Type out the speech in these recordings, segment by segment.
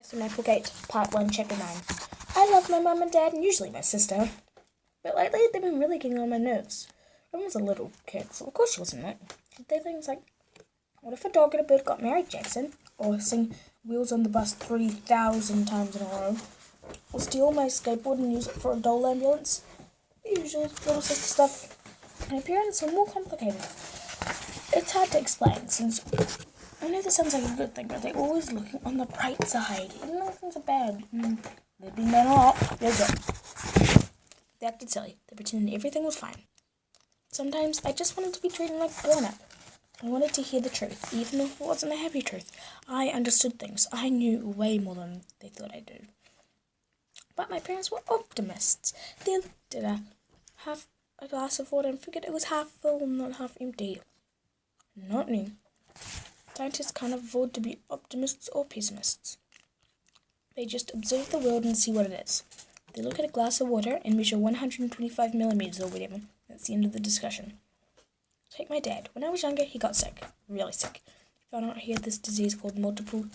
So my book 8, part 1, chapter 9. I love my mum and dad and usually my sister. But lately they've been really getting on my nerves. When I was a little kid, so of course she wasn't it. They things like, what if a dog and a bird got married, Jackson? Or sing Wheels on the Bus 3,000 times in a row. Or steal my skateboard and use it for a dole ambulance. The usual little sister stuff. My parents are more complicated. It's hard to explain since I know this sounds like a good thing, but they're always looking on the bright side. Even though things are bad. They've been bad a lot. They're good. They acted silly. They pretended everything was fine. Sometimes I just wanted to be treated like a grown-up. I wanted to hear the truth, even if it wasn't a happy truth. I understood things. I knew way more than they thought I did. But my parents were optimists. They did half a glass of water and figured it was half full, not half empty. Not me. Scientists can't afford to be optimists or pessimists. They just observe the world and see what it is. They look at a glass of water and measure 125 millimeters or whatever. That's the end of the discussion. Take my dad. When I was younger, he got sick. Really sick. Found out he had this disease called multiple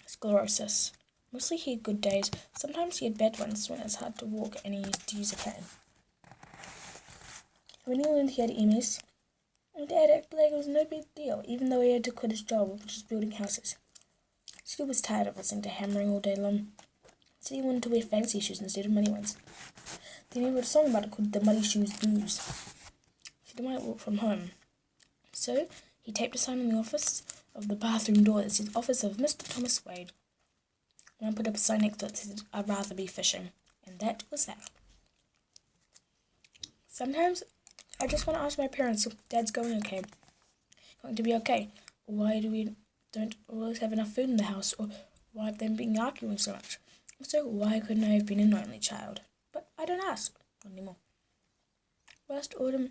sclerosis. Mostly he had good days. Sometimes he had bad ones when it was hard to walk and he used to use a cane. When he learned he had MS, my dad acted like it was no big deal, even though he had to quit his job, which was building houses. He was tired of listening to hammering all day long. Said he wanted to wear fancy shoes instead of muddy ones. Then he wrote a song about it called The Muddy Shoes Blues. He didn't want to work from home. So he taped a sign on the office of the bathroom door that said Office of Mr. Thomas Wade. And I put up a sign next to it that said I'd rather be fishing. And that was that. Sometimes I just want to ask my parents if Dad's going okay. Going to be okay. Or why do we don't always have enough food in the house? Or why have they been arguing so much? Also, why couldn't I have been an only child? But I don't ask anymore. Last autumn,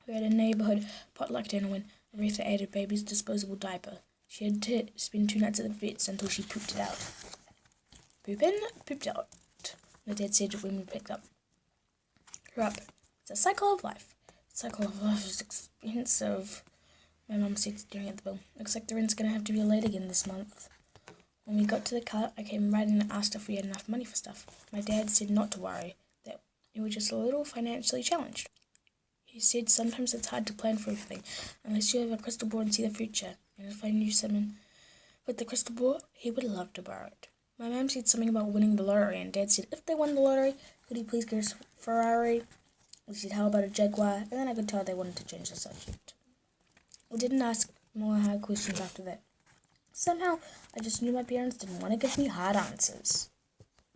we had a neighbourhood potluck dinner when Aretha added baby's disposable diaper. She had to spend 2 nights at the vet's until she pooped it out. Poop in, pooped out, my dad said when we picked up her up. It's a cycle of life. The cycle of life is expensive, my mum said staring at the bill. Looks like the rent's going to have to be late again this month. When we got to the car, I came right in and asked if we had enough money for stuff. My dad said not to worry, that we were just a little financially challenged. He said sometimes it's hard to plan for everything, unless you have a crystal ball and see the future. And if I knew someone with the crystal ball, he would love to borrow it. My mum said something about winning the lottery, and Dad said if they won the lottery, could he please get us a Ferrari? We said how about a Jaguar, and then I could tell they wanted to change the subject. We didn't ask more hard questions after that. Somehow, I just knew my parents didn't want to give me hard answers.